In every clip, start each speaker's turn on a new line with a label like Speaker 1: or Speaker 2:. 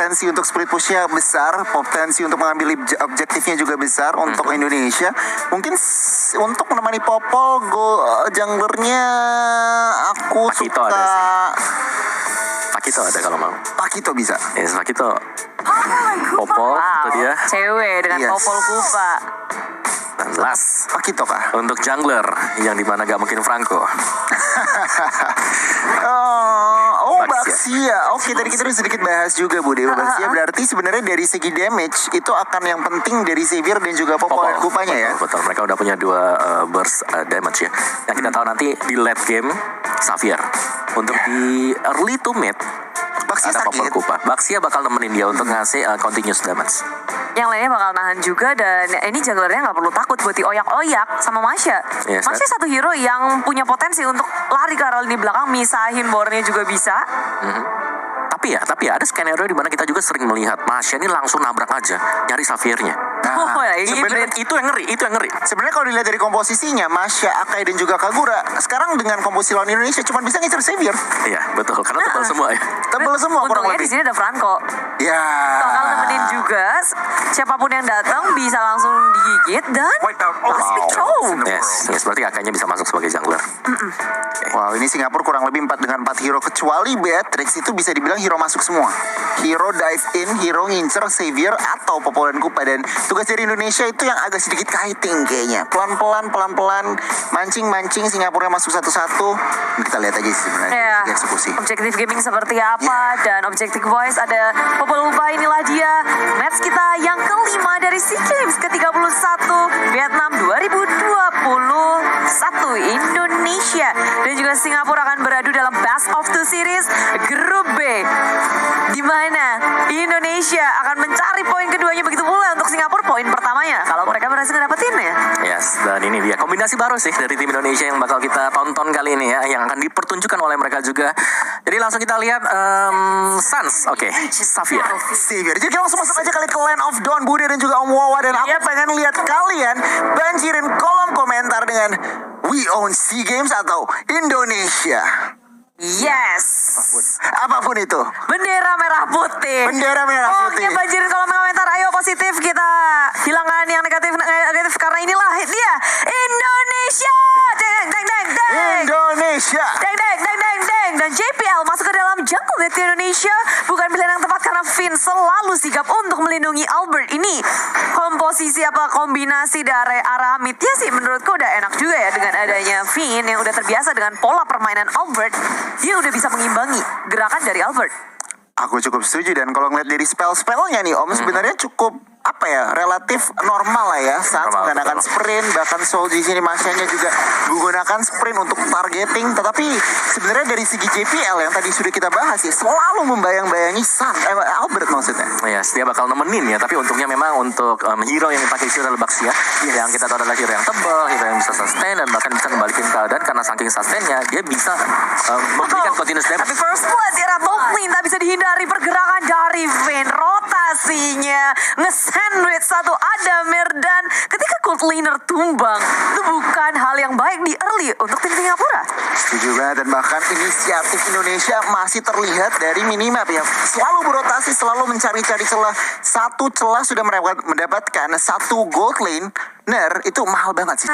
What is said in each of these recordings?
Speaker 1: potensi untuk split pushnya besar, potensi untuk mengambil objektifnya juga besar untuk Indonesia. Mungkin untuk menemani Popol, junglernya aku
Speaker 2: Pakito
Speaker 1: suka.
Speaker 2: ada sih. Pakito ada kalau mau.
Speaker 1: Pakito bisa.
Speaker 2: Yes, Pakito. Popol, itu dia.
Speaker 3: Cewek dengan
Speaker 1: Yes.
Speaker 3: Popol Kupa.
Speaker 2: Dan last,
Speaker 1: Pakito kah?
Speaker 2: untuk jungler, yang dimana gak mungkin Franco.
Speaker 1: Baxia. Oke, tadi kita udah sedikit bahas juga Bu Dewa. Baxia berarti sebenarnya dari segi damage itu akan yang penting dari Xavier dan juga Popol dan Kupanya ya.
Speaker 2: Betul, mereka udah punya 2 burst damage ya. Yang kita tahu nanti di late game, Xavier. Untuk di early to mid,
Speaker 1: Baxia
Speaker 2: ada Popol
Speaker 1: sakit.
Speaker 2: Kupa. Baxia bakal nemenin dia untuk ngasih continuous damage.
Speaker 3: Yang lainnya bakal nahan juga, dan ini junglernya nggak perlu takut buat dioyak-oyak sama Masya.
Speaker 2: Yes,
Speaker 3: Masya satu hero yang punya potensi untuk lari ke arah lini belakang, misahin bornya juga bisa.
Speaker 2: Tapi ya ada skenario di mana kita juga sering melihat Masya ini langsung nabrak aja nyari Xaviernya.
Speaker 3: Oh, ya, ini
Speaker 2: Sebenarnya itu yang ngeri.
Speaker 1: Sebenarnya kalau dilihat dari komposisinya, Masya, Akai dan juga Kagura sekarang dengan komposisi lawan Indonesia cuma bisa ngincer Xavier.
Speaker 2: Iya, betul. Karena tebal semua ya.
Speaker 1: Tebel semua kurang
Speaker 3: Untungnya di
Speaker 1: lebih.
Speaker 3: sini ada Franco.
Speaker 1: Ya.
Speaker 3: Bakal nemenin juga, siapapun yang datang bisa langsung digigit dan last pick throw.
Speaker 2: Yes, berarti Akainya bisa masuk sebagai jungler.
Speaker 1: Wow, ini Singapura kurang lebih 4 dengan 4 hero, kecuali Beatrix itu bisa dibilang hero masuk semua. Hero dive in, hero ngincer Xavier atau Popol dan Kupa. Dan tugas dari Indonesia itu yang agak sedikit kiting kayaknya. Pelan-pelan, mancing Singapura masuk satu-satu. Kita lihat aja sih sebenarnya
Speaker 3: Ya,
Speaker 1: di eksekusi.
Speaker 3: objektif gaming seperti apa, dan objektif voice ada Popol Kupa. Inilah dia match kita yang kelima dari SEA Games ke-31 Vietnam 2021. Indonesia dan juga Singapura akan beradu dalam Best of 2 Series Grup B, di mana Indonesia akan mencari poin keduanya, begitu pula untuk Singapura poin pertamanya kalau mereka berhasil ngedapetinnya.
Speaker 2: Yes, dan ini dia kombinasi baru sih dari tim Indonesia yang bakal kita tonton kali ini ya, yang akan dipertunjukkan oleh mereka juga. Jadi langsung kita lihat Suns, oke, Xavier.
Speaker 1: Jadi kita langsung masuk aja kali ke Land of Dawn, Bude dan juga Om Wawa. Dan aku pengen lihat kalian banjirin kolom komentar dengan We Own SEA Games atau Indonesia.
Speaker 3: Yes,
Speaker 1: Apapun itu.
Speaker 3: bendera merah putih.
Speaker 1: Bendera merah putih.
Speaker 3: Oke, banjirin kolom komentar. Ayo positif, kita hilangkan yang negatif karena inilah dia Indonesia. Deng deng deng deng.
Speaker 1: Indonesia.
Speaker 3: Deng deng deng deng deng. Dan JPL masuk ke dalam jungle Net Indonesia bukan pilihan yang tepat karena Finn selalu sigap untuk melindungi Albert. Ini komposisi apa kombinasi dari arah mid ya sih menurutku udah enak juga ya, dengan adanya Finn yang udah terbiasa dengan pola permainan Albert. Dia udah bisa mengimbangi gerakan dari Albert.
Speaker 1: Aku cukup setuju, dan kalau ngeliat dari spell-spellnya nih Om, sebenarnya cukup apa ya, relatif normal lah ya. Saat
Speaker 2: Normal,
Speaker 1: menggunakan
Speaker 2: betul.
Speaker 1: sprint, bahkan Soul di sini Masyanya juga menggunakan sprint untuk targeting. Tetapi sebenarnya dari segi JPL yang tadi sudah kita bahas ya, selalu membayang-bayangi Albert maksudnya.
Speaker 2: Yes, dia bakal nemenin ya, tapi untungnya memang untuk hero yang dipakai itu adalah Baxia. Yang kita tahu adalah hero yang tebal, hero yang bisa sustain dan bahkan bisa kembalikan keadaan karena saking sustainnya dia bisa memberikan continuous damage.
Speaker 3: Tapi first blood di arah top lane tak bisa dihindari pergerakan dari Vayne. Rotasinya nge-sandwich satu Adamir, dan ketika gold laner tumbang itu bukan hal yang baik di early untuk tim Singapura.
Speaker 1: Setuju banget, dan bahkan inisiatif Indonesia masih terlihat dari minimap ya. Selalu berotasi, selalu mencari-cari celah. Satu celah sudah mendapatkan satu gold lane. Itu mahal banget sih.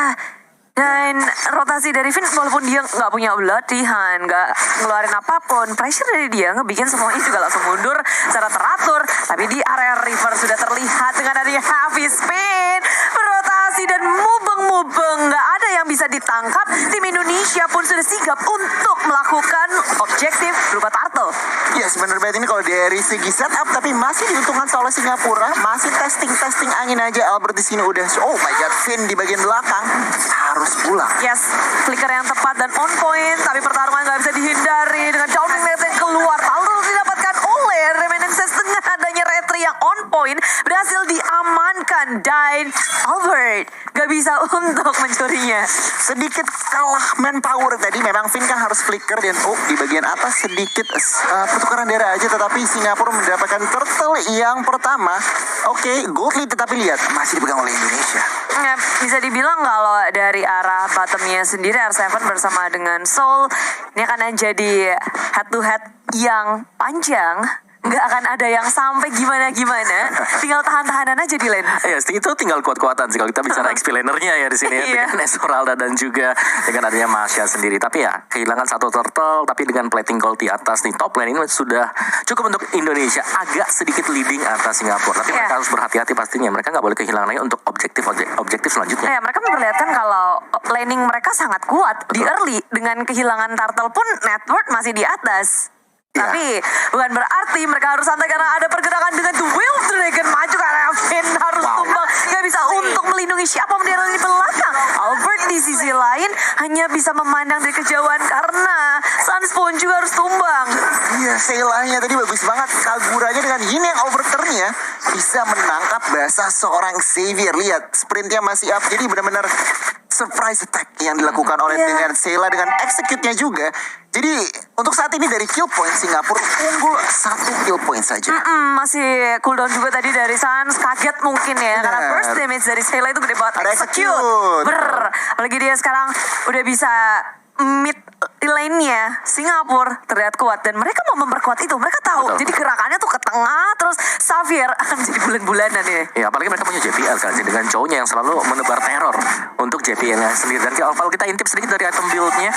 Speaker 3: Dan rotasi dari Finn, walaupun dia nggak punya latihan, nggak ngeluarin apapun, pressure dari dia ngebikin semuanya juga langsung mundur secara teratur. Tapi di area river sudah terlihat dengan adanya heavy spin, berotasi dan mubeng-mubeng, nggak ada yang bisa ditangkap. Tim Indonesia pun sudah sigap untuk melakukan objektif berupa turtle.
Speaker 1: Yes, bener banget, ini kalau dari segi setup, tapi masih diuntungkan oleh Singapura. Masih testing angin aja. Albert di sini udah, oh my god, Finn di bagian belakang harus pulang.
Speaker 3: Yes, flicker yang tepat dan on point, tapi pertarungan nggak bisa dihindari dengan downing net yang keluar. Lalu didapatkan oleh Reminiscence dengan adanya retri yang on point, berhasil diamankan, dan Albert nggak bisa untuk mencurinya.
Speaker 1: Sedikit kalah manpower tadi, memang Finn kan harus flicker, dan di bagian atas sedikit pertukaran darah aja, tetapi Singapura mendapatkan turtle yang pertama. Oke, gold lead, tetapi lihat masih dipegang oleh Indonesia.
Speaker 3: Ya, bisa dibilang kalau dari arah bottomnya sendiri R7 bersama dengan Soul ini akan jadi head to head yang panjang, nggak akan ada yang sampai gimana-gimana. Tinggal tahan-tahanan aja di lane.
Speaker 2: Ya, itu tinggal kuat-kuatan sih kalau kita bicara explainer-nya ya di sini ya.
Speaker 3: Iya.
Speaker 2: Dengan Esmeralda dan juga dengan adanya Masya sendiri. Tapi ya, kehilangan satu turtle tapi dengan plating gold di atas nih top lane ini sudah cukup untuk Indonesia, agak sedikit leading atas Singapura. Tapi
Speaker 3: Iya.
Speaker 2: mereka harus berhati-hati pastinya. Mereka nggak boleh kehilangan lagi untuk objektif selanjutnya.
Speaker 3: Mereka memperlihatkan kalau laning mereka sangat kuat di early. Dengan kehilangan turtle pun network masih di atas.
Speaker 1: Iya.
Speaker 3: Tapi bukan berarti mereka harus santai karena ada pergerakan dengan The Will Dragon maju karena Finn harus tumbang. Gak bisa untuk melindungi siapa di di belakang. Albert di sisi lain hanya bisa memandang dari kejauhan karena Sunspawn juga harus tumbang.
Speaker 1: Iya, Seilahnya tadi bagus banget. Kaguranya dengan ini yang overturn-nya bisa menangkap basah seorang Xavier. Lihat, sprintnya masih up. Jadi benar-benar surprise attack yang dilakukan oleh
Speaker 3: Iya.
Speaker 1: dengan Seila dengan execute-nya juga. Jadi untuk saat ini dari kill point Singapura unggul 1 kill point saja.
Speaker 3: Masih cooldown juga tadi dari Suns. Kaget mungkin ya. Karena
Speaker 1: Benar.
Speaker 3: first damage dari Seila itu gede banget.
Speaker 1: Ada execute.
Speaker 3: Apalagi dia sekarang udah bisa mid lane-nya Singapura terlihat kuat. Dan mereka mau memperkuat itu. Mereka tahu.
Speaker 2: Betul.
Speaker 3: Jadi gerakannya tuh ke tengah. Terus Xavier akan menjadi bulan-bulanan ya.
Speaker 2: Ya, apalagi mereka punya JPL kan sih, dengan cowoknya yang selalu menebar teror untuk JPL-nya sendiri. Dan kalau kita intip sedikit dari item build-nya,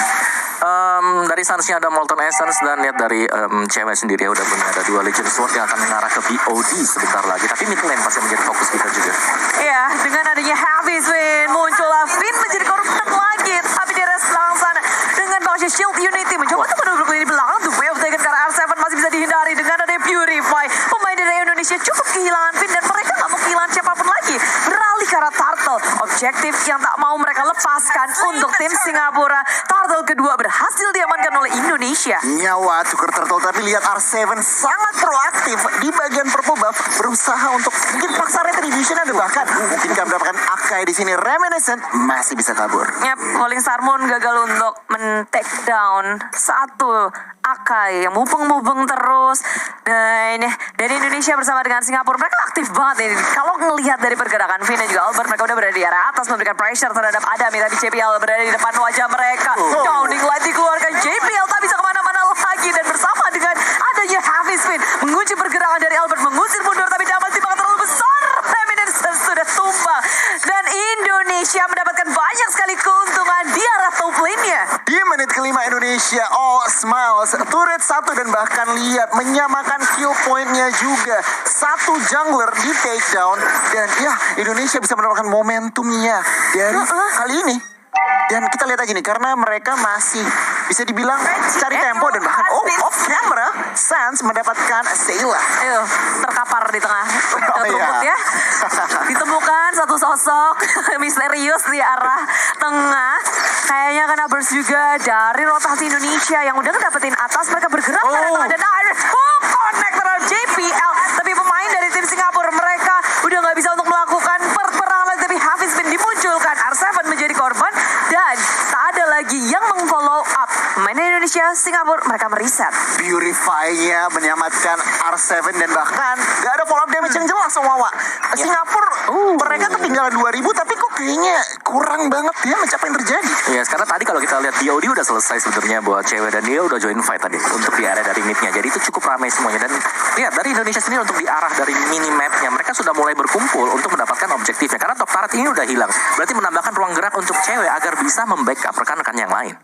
Speaker 2: dari Suns-nya ada Molten Essence, dan lihat dari cewek sendiri ya udah punya ada 2 Legion Sword yang akan mengarah ke BOD sebentar lagi. Tapi mid lane pasti menjadi fokus kita juga.
Speaker 3: Iya, dengan adanya Heavy Swing muncullah Finn menjadi korban lagi. Tapi di rest belakang sana dengan Bangsa Shield Unity mencoba untuk menurut di belakang. The Wave Taken karena R7 masih bisa dihindari dengan adanya Purify. Pemain dari Indonesia cukup kehilangan Finn dan mereka nggak mau kehilangan siapapun lagi. Beralih ke arah Turtle. Objektif yang tak mau mereka lepaskan untuk tim Singapura. Turtle kedua berhasil diamankan oleh Indonesia.
Speaker 1: Nyawa tukar turtle, tapi lihat R7 sangat proaktif di bagian purple buff, berusaha untuk mungkin paksa retribution, ada bahkan mungkin kan mendapatkan Akai di sini. Reminiscent masih bisa kabur.
Speaker 3: Yap, Falling Star Moon gagal untuk men-take down satu Akai yang mubeng-mubeng terus. Dan dari Indonesia bersama dengan Singapura, mereka aktif banget ini. Kalau ngelihat dari pergerakan Finn dan juga Albert, mereka udah berada di area atas memberikan pressure terhadap Adam. Tapi JPL berada di depan wajah mereka. Downing light dikeluarkan, JPL tak bisa kemana-mana lagi. Dan bersama dengan adanya Heavy Spin mengunci pergerakan dari Albert, mengusir mundur tapi dapat timbangan terlalu besar. Eminence sudah tumbang. Dan Indonesia mendapatkan banyak sekali keuntungan di arah top lane-nya.
Speaker 1: Di menit kelima Indonesia all smiles, turret 1 dan bahkan lihat menyamakan kill point-nya juga. 1 jungler di takedown dan ya Indonesia bisa mendapatkan momentumnya dari kali ini. Dan kita lihat aja nih, karena mereka masih bisa dibilang cari tempo dan bahkan off camera Sans mendapatkan Seila.
Speaker 3: Ayo, terkapar di tengah rumput
Speaker 1: iya.
Speaker 3: ya. Ditemukan satu sosok misterius di arah tengah. Kayaknya kena burst juga dari rotasi Indonesia yang udah ngedapetin atas. Mereka bergerak ke arah tengah dan direct connect terhadap JPL. Tapi pemain dari tim Singapura mereka udah nggak bisa untuk melakukan perperangan lagi. Tapi Hafiz bin dimunculkan, R7 menjadi korban dan tak ada lagi yang meng-follow up. Pemain Indonesia, Singapura mereka meriset.
Speaker 1: Purify-nya menyelamatkan R7 dan bahkan gak ada follow up damage yang jelas Wawa. Singapura mereka ketinggalan 2000 tapi kok kayaknya kurang banget ya mencapai yang terjadi.
Speaker 2: Ya, karena tadi kalau kita lihat BOD udah selesai sebenarnya buat cewek dan dia udah join fight tadi untuk di area dari midnya. Jadi itu cukup ramai semuanya. Dan lihat dari Indonesia sendiri untuk di arah dari mini mapnya mereka sudah mulai berkumpul untuk mendapatkan objektifnya. Karena top turret ini udah hilang. Berarti menambahkan ruang gerak untuk cewek agar bisa membackup rekan-rekan yang lain.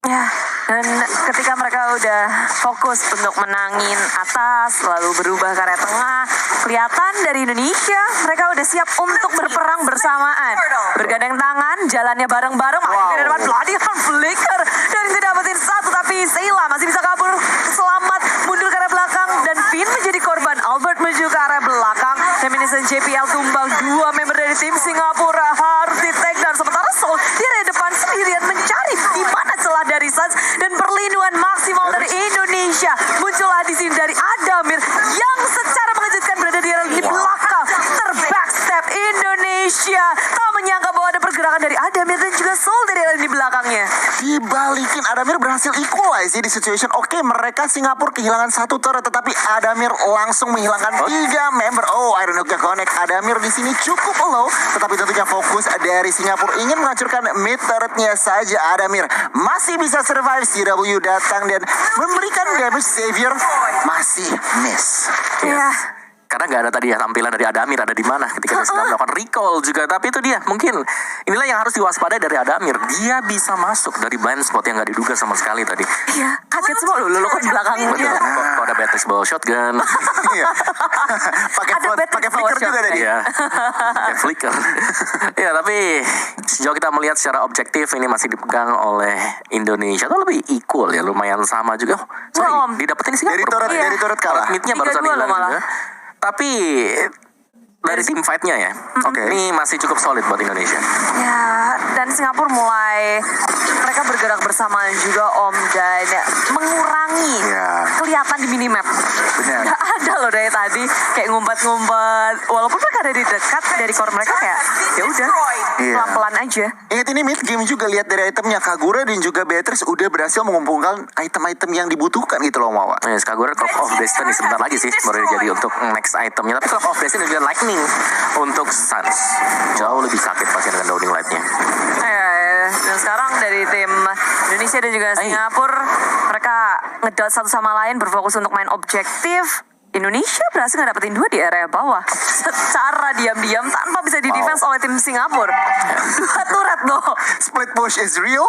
Speaker 3: Ya, dan ketika mereka udah fokus untuk menangin atas, lalu berubah ke area tengah, kelihatan dari Indonesia, mereka udah siap untuk berperang bersamaan. Bergandeng tangan, jalannya bareng-bareng, masih di depan Bloody Hand Flicker, dan ngedapetin satu, tapi Seila masih bisa kabur, selamat, mundur ke arah belakang, dan Finn menjadi korban. Albert menuju ke arah belakang, Reminiscent JPL tumbang, 2 member dari tim Singapura harus di-take down, sementara Soul di area depan sendirian mencari di mana celah dari Suns dan perlindungan maksimal dari Indonesia. Muncullah di sini dari Adamir yang secara mengejutkan berada di belakang. Terbackstep Indonesia. Tak menyangka bahwa ada pergerakan dari Adamir dan juga Soul dari di belakangnya.
Speaker 1: Dibalikin, Adamir berhasil equalize di situation. Oke, mereka Singapura kehilangan 1 turret tetapi Adamir langsung menghilangkan 3 member. Oh, Iron Hook Connect comeback Adamir di sini cukup low, tetapi tentunya fokus dari Singapura ingin menghancurkan mid turretnya saja. Adamir masih bisa survive, CW datang dan memberikan damage. Xavier masih miss.
Speaker 3: Iya.
Speaker 2: Karena nggak ada tadi ya tampilan dari Adamir ada di mana ketika dia sedang melakukan recall juga. Tapi itu dia mungkin inilah yang harus diwaspadai dari Adamir. Dia bisa masuk dari blind spot yang nggak diduga sama sekali tadi.
Speaker 3: Iya, kaget semua lo kan di belakangnya.
Speaker 2: Betul. Kok ada Beatrix bawa shotgun.
Speaker 1: Iya. Pakai flicker juga tadi.
Speaker 2: Iya. Pakai flicker. Ya tapi sejauh kita melihat secara objektif ini masih dipegang oleh Indonesia tuh lebih equal ya, lumayan sama juga. Oh, sorry,
Speaker 3: Om.
Speaker 2: didapetin sih
Speaker 1: Dari turret kalah.
Speaker 2: Midnya barusan
Speaker 3: 3-2
Speaker 2: hilang
Speaker 3: loh malah.
Speaker 2: juga. Tapi dari tim fight-nya ya, ini masih cukup solid buat Indonesia.
Speaker 3: Ya, dan Singapura mulai mereka bergerak bersamaan juga Om dan mengurangi kelihatan di minimap.
Speaker 1: Benar.
Speaker 3: Gak ada loh dari tadi kayak ngumpet-ngumpet. Walaupun mereka ada di dekat dari core mereka kayak ya udah pelan-pelan aja.
Speaker 1: Ingat ini mid game juga, lihat dari itemnya Kagura dan juga Beatrice udah berhasil mengumpulkan item-item yang dibutuhkan gitu loh Mawa.
Speaker 2: Yes, Kagura Clock of Destiny sebentar lagi sih baru jadi untuk next itemnya. Tapi Clock of Destiny juga Lightning untuk Suns jauh lebih sakit pasti dengan Downing Light-nya.
Speaker 3: Dan sekarang dari tim Indonesia dan juga Singapura mereka ngedot satu sama lain berfokus untuk main objektif. Indonesia berhasil ngedapetin 2 di area bawah secara diam-diam tanpa bisa di defense oleh tim Singapura. 2 turret loh.
Speaker 1: Split push is real.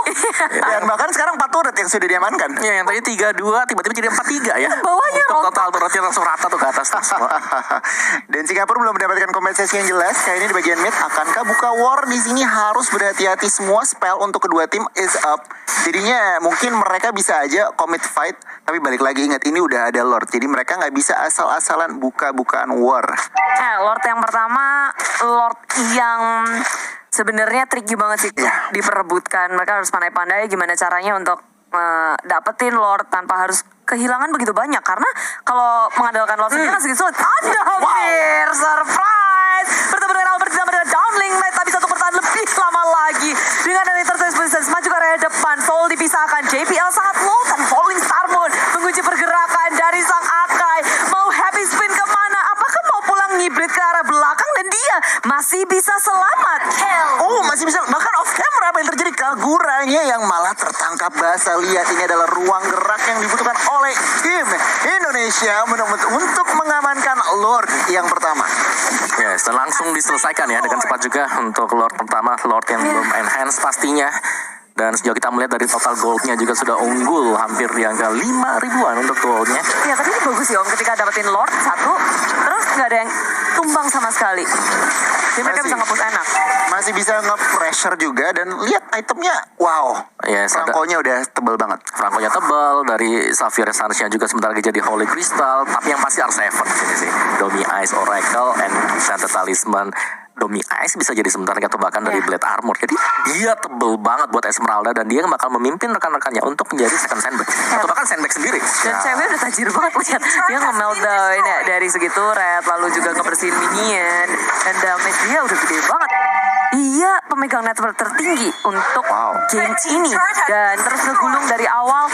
Speaker 1: Dan bahkan sekarang 4 turret yang sudah diamankan.
Speaker 2: Ya, yang tadi 3-2 tiba-tiba jadi 4-3 ya.
Speaker 3: Bawahnya
Speaker 2: untuk total turretnya langsung rata tuh ke atas tuh semua.
Speaker 1: Dan Singapura belum mendapatkan kompensasi yang jelas. Kayak ini di bagian mid, akankah buka war di sini? Harus berhati-hati, semua spell untuk kedua tim is up. Jadinya mungkin mereka bisa aja commit fight, tapi balik lagi ingat ini udah ada Lord. Jadi mereka nggak bisa asal-asalan buka-bukaan war.
Speaker 3: Lord yang pertama, Lord yang sebenarnya tricky banget sih diperebutkan. Mereka harus pandai-pandai gimana caranya untuk dapetin Lord tanpa harus kehilangan begitu banyak. Karena kalau mengandalkan Lord sendiri kan sedikit sulit. Adamir, surprise! Bertemu dengan Albert ditambah dengan Downing Light, tapi satu pertahanan lebih lama lagi. Dengan dari tertulis position maju ke area depan, Soul dipisahkan. JPL sangat low dan Falling Star Moon menguji pergerakan dari sang Akai. Mau happy spin kemana? Apakah mau pulang ngibrit ke arah belakang? Dan dia masih bisa selamat.
Speaker 1: Oh, masih bisa. Bahkan off camera apa yang terjadi? Kaguranya yang malah tertangkap basah. Lihat, ini adalah ruang gerak yang dibutuhkan oleh tim Indonesia untuk mengamankan Lord yang pertama.
Speaker 2: Yes, dan langsung diselesaikan ya dengan cepat juga untuk Lord pertama, Lord yang belum enhance pastinya. Dan sejauh kita melihat dari total goldnya juga sudah unggul hampir di angka 5.000-an untuk goldnya.
Speaker 3: Iya, tapi ini bagus sih Om ketika dapetin Lord satu, terus nggak ada yang tumbang sama sekali. Jadi mereka bisa nge-push enak.
Speaker 1: Masih bisa nge-pressure juga. Dan lihat itemnya, wow.
Speaker 2: Yes,
Speaker 1: Franco-nya udah tebal banget.
Speaker 2: Franco-nya tebal, dari Xavier Suns-nya juga sebentar lagi jadi Holy Crystal. Tapi yang pasti R7 di sini sih. Domi Ice, Oracle, and Enchanted Talisman. Domi Ice bisa jadi sebentar atau bahkan dari Blade Armor. Jadi dia tebel banget buat Esmeralda dan dia bakal memimpin rekan-rekannya untuk menjadi second sandbag atau bahkan sandbag sendiri.
Speaker 3: Dan cewek udah tajir banget lihat. Dia nge-meltdown dari segi turret, lalu juga ngebersihin minion, dan damage dia udah gede banget. Dia pemegang network tertinggi untuk game ini dan terus ngegulung dari awal.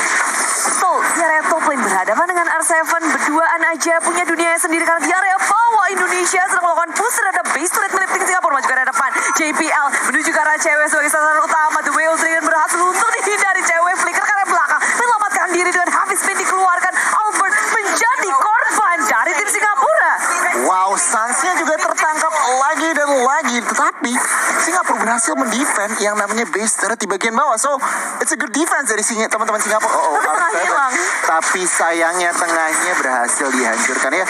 Speaker 3: Betul, di area top lane berhadapan dengan R7 berduaan aja punya dunianya sendiri karena di area bawah Indonesia sedang melakukan push terhadap base turret milik tim Singapura maju ke area depan. JPL menuju ke arah cewek sebagai sasaran utama. The Whale Dragon berhasil untuk dihindari cewek flicker ke arah belakang. Menyelamatkan diri dengan heavy spin dikeluarkan. Albert menjadi korban dari tim Singapura.
Speaker 1: Wow, Suns-nya juga tertangkap lagi dan lagi. Tetapi Singapura berhasil mendefend yang namanya base turret di bagian bawah. So, it's a good defense dari teman-teman Singapura.
Speaker 3: Tengahnya hilang.
Speaker 1: Tapi sayangnya tengahnya berhasil dihancurkan ya.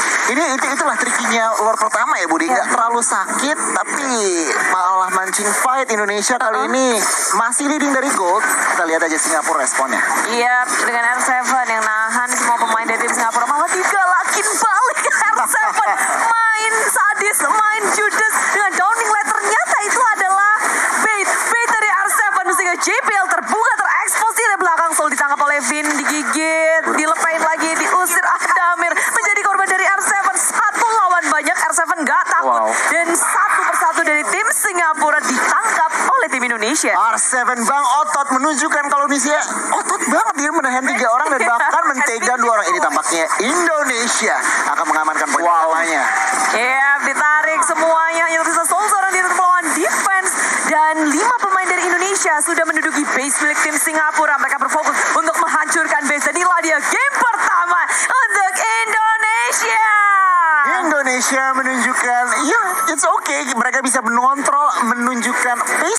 Speaker 1: Itulah trikinya Lord pertama ya Budi. Nggak terlalu sakit, tapi malah mancing fight. Indonesia kali ini masih leading dari gold. Kita lihat aja Singapura responnya.
Speaker 3: Iya, dengan R7 yang nahan semua pemain dari tim Singapura malah digalakin balik R7. Main sadis, main judes dengan Downing Light. Ternyata itu adalah bait dari R7 sehingga JPL terbuka, terekspos di belakang. Soul ditangkap oleh Vin, digigit, dilepain lagi, diusir. Adamir menjadi korban dari R7. Satu lawan banyak, R7 gak takut. Dan satu persatu dari tim Singapura ditangkap oleh tim Indonesia.
Speaker 1: R7 Bang otot menunjukkan kalau Indonesia otot banget, dia menahan 3 orang dan bahkan men-takedown 2 orang. Ini tampaknya Indonesia akan mengamankan poin pertamanya.
Speaker 3: Iya, ditarik semua base milik tim Singapura. Mereka berfokus untuk menghancurkan base. Dan inilah dia game pertama untuk Indonesia.
Speaker 1: Indonesia menunjukkan, ya it's okay, mereka bisa mengontrol, menunjukkan pace